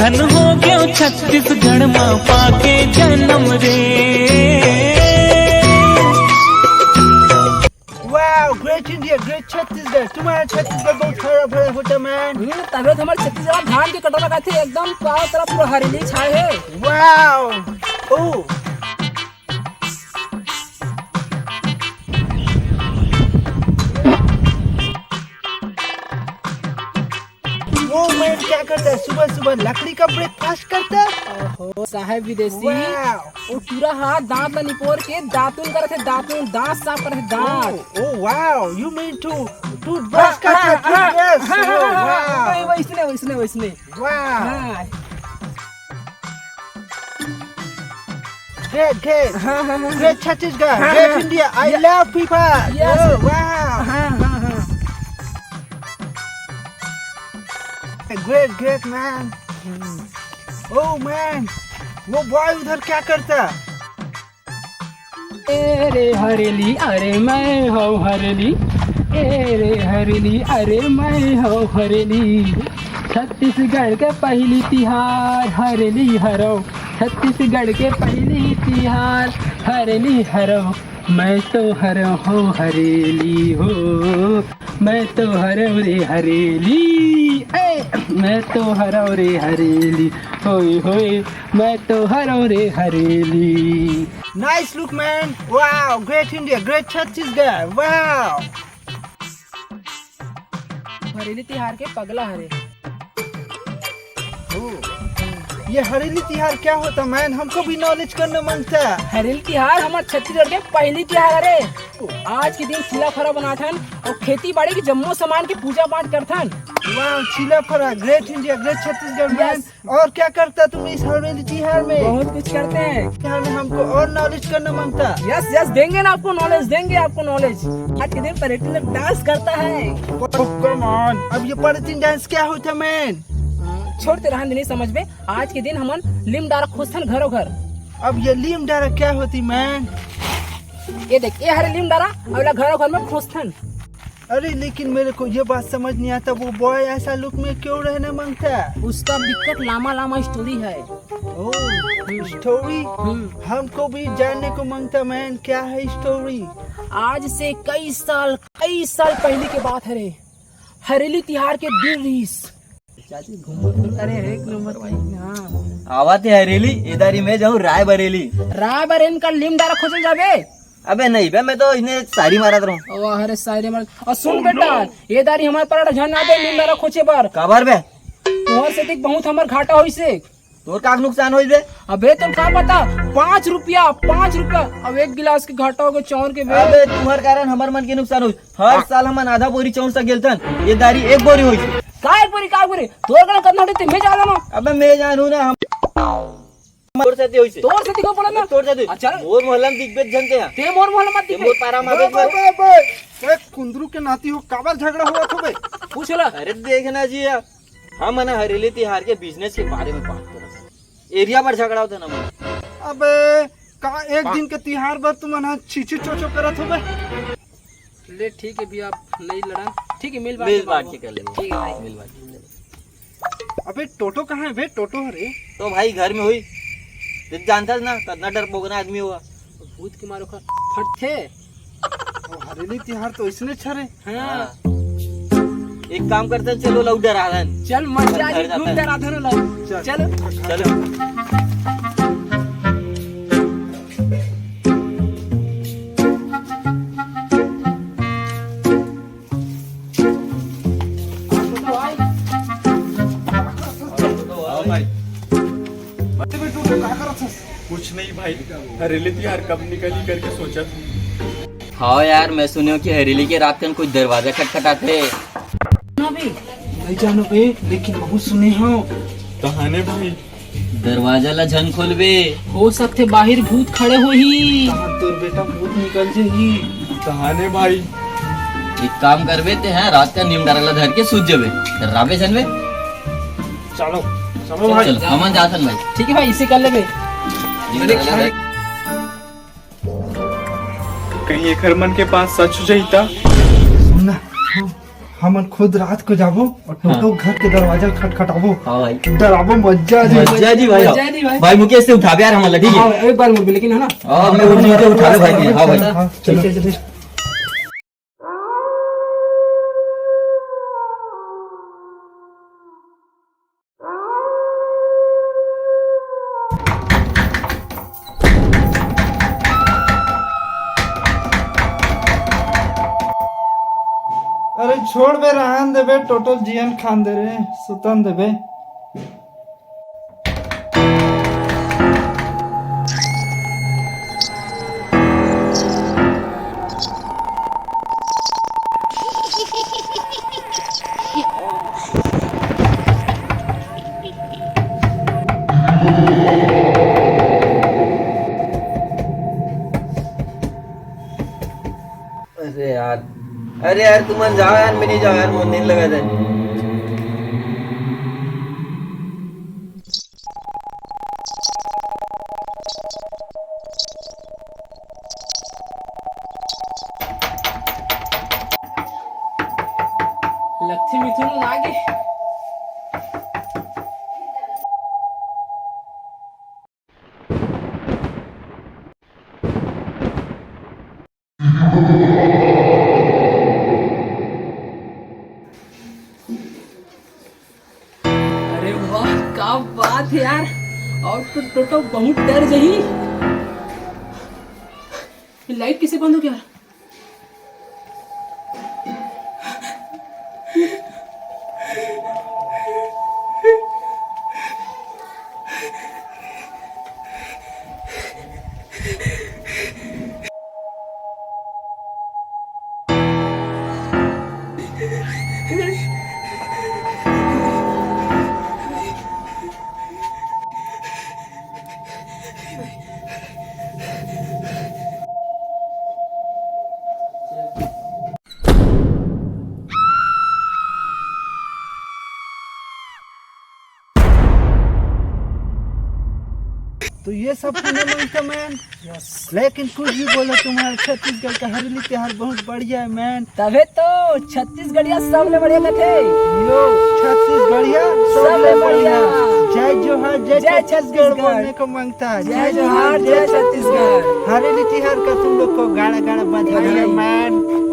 धन हो गयो छत्तीसगढ़ माँ पाके जन्म रे। Wow, great India, great Chhattisgarh. तुम्हारा छत्तीसगढ़ बहुत हरा भरा होता मैन। तबे तो हमारे छत्तीसगढ़ धान के कटोरा का थे एकदम चारों तरफ पूरा हरियाली छाए है। वाओ, ओ वो मैन क्या करता है? सुबह सुबह लकड़ी का ब्रेकफास्ट करता है। ओहो साहब विदेशी, वाओ, वो पूरा हाथ दांत ला निपोर के दातुन करे थे, दातुन दांत साफ करे थे दांत। oh wow, you mean to toothbrush करता है? toothbrush, oh wow, वैसने wow, great, great Chhattisgarh, great India, I love people, Yes. oh wow, great man, oh man, वो बॉय उधर क्या करता? अरे हरेली अरे मैं हो हरेली, अरे हरेली अरे मैं हो हरेली, छत्तीसगढ़ के पहली तिहार हरेली हरो, छत्तीसगढ़ के पहली तिहार हरेली हरो, मैं तो हरो हो हरेली हो, मैं तो हरो रे हरेली, मैं तो हरो रे हरेली, होए होए मैं तो हरो रे Hareli. Nice look man, wow, great India, great Chhattisgarh, wow, Hareli तिहार के पगला हरे। ये हरेली तिहार क्या होता मैन? हमको भी नॉलेज करना मांगता है। हरेली तिहार हमारे छत्तीसगढ़ के पहली तिहार हरे। आज के दिन चिला फरा बनाथन और खेती बाड़ी के जम्मो सामान की पूजा पाठ करथन। वाह, चिला फरा, great India, great Chhattisgarh man. और क्या करता तुम इस हरेली तिहार में? बहुत कुछ करते हैं। तिहार में हमको और नॉलेज करना मांगता। यस देंगे ना आपको नॉलेज, देंगे आपको नॉलेज। आज के दिन पर्यटन डांस करता है। कम ऑन, अब ये पर्यटन डांस क्या होता मैन? छोड़ते रहन नहीं समझ में। आज के दिन हमन लिम डारा खोजथन घरों घर। अब ये लीम डारा क्या होती मैन? ये देख, ये हरे लिम डारा अगला घरों घर में खोजथन। अरे लेकिन मेरे को ये बात समझ नहीं आता, वो बॉय ऐसा लुक में क्यों रहना मांगता है? उसका दिक्कत लामा स्टोरी है। ओह स्टोरी, हमको भी जानने को मांगता मैन, क्या है स्टोरी? आज से कई साल पहले की बात है रे। हरेली तिहार के दिन रीस। अरे एक नंबर भाई। हाँ आवाते हरेली इधर मैं जाऊँ रायबरेली। रायबरेली का लिम डारा खोजल जाबे? अबे नहीं बे, मैं तो इन्हें सारी मारा रहा हूँ। अरे सारे मार। और सुन बेटा, ये दारी हमारे पर झन आते लिम डारा खोजे बार। काबर बे? तोहर से देख बहुत हमार घाटा होई से। तोर का नुकसान होई बे? अबे तुम का पता, 5 रुपया। अब एक गिलास के घाटा हो गए चौर के बे। अबे तुम्हारे कारण हमार मन के नुकसान हुई। हर साल हम आधा बोरी चौर सा गेलतन, ये दारी एक बोरी हुई। काय बोरी तोर गण करना होते मैं जाला ना। अबे मैं जानू ना, हम तोर से होई से। तोर से दिखो पड़ा ना। तोर से अच्छा मोर मोहल्ला में दिख बेच जनते हैं। ते मोर मोहल्ला मत ते दिखे। मोर पारा में कुंदरू के नाती हो, काबर झगड़ा हुआ था बे? पूछ ला। अरे देखना जी, हम ना हरेली तिहार के बिजनेस के बारे में बात कर रहे हैं। एरिया पर झगड़ा होता ना मन। अबे का एक दिन के तिहार भर तुम ना चीची चोचो करत हो बे? ले ठीक है भैया, नहीं लड़ा। ठीक है मिल बात के कर लेंगे। ठीक है भाई। मिल बात के कर लेंगे। अबे टोटो कहाँ है बे? टोटो है रे? तो भाई घर में हुई, तो जानता ना कितना डर पोगना आदमी हुआ। भूत के मारो फट थे। हरेली तिहार तो इसने छरे। हाँ एक काम करते हैं, चलो लौट डरा चल मजा घर जाता है। डरा धरो ला। चलो चलो। कुछ नहीं भाई, हरेली तिहार कब निकली करके सोचा था। हाँ यार, मैं सुने कि हरेली के रात को कुछ दरवाजा खटखटाते। नहीं जानो बे, लेकिन बहुत सुने हो। कहाने भाई? दरवाजा ला झन खोलबे। हो सकते बाहर भूत खड़े हो ही। तोर बेटा भूत निकल जाएगी। कहाने भाई? एक काम करबे ते हैं, रात का नीम डाला धर के सूझ जाबे, राबे जनबे। चलो चलो भाई। चल हमन जातन भाई। ठीक है भाई, इसे कर लेबे। कहीं एक हरमन के पास सच हो जाता। सुनना, हम खुद रात को जाबो और टोटो घर के दरवाजा खटखटाबो। हाँ भाई डराबो मज्जा आ जाए। मजा जी भाई। मजा जी भाई। भाई मुकेश से उठा यार हमारा, ठीक है? हाँ, एक बार मुझे लेकिन है ना। हाँ मैं उठ के उठा लो भाई। हाँ भाई हाँ, चलो चलो। अरे छोड़ बे, रहन देबे, टोटल जियन खान दे रे, सुतन देबे। अरे यार तुम जाओ यार, मैं नहीं जाओ यार, मुझे नींद लगा था। लक्ष्मी मिथुन आगे। अरे वाह, क्या बात है यार। और तो टोटो बहुत डर गई। लाइट कैसे बंद हो गया? तो ये सब तूने मांगता मैन। लेकिन कुछ भी बोलो, तुम्हारे छत्तीसगढ़ का हरेली त्योहार बहुत बढ़िया है मैन। तबे तो छत्तीसगढ़िया सबले बढ़िया थे। यो छत्तीसगढ़िया सबले बढ़िया। जय जोहार, जय जय छत्तीसगढ़ छत्तीसगढ़। बोलने को मांगता है। जय जोहार, जय छत्तीसगढ़। हरेली त्योहार का तुम लोग को गाड़ा गाड़ा बधाई है मैन।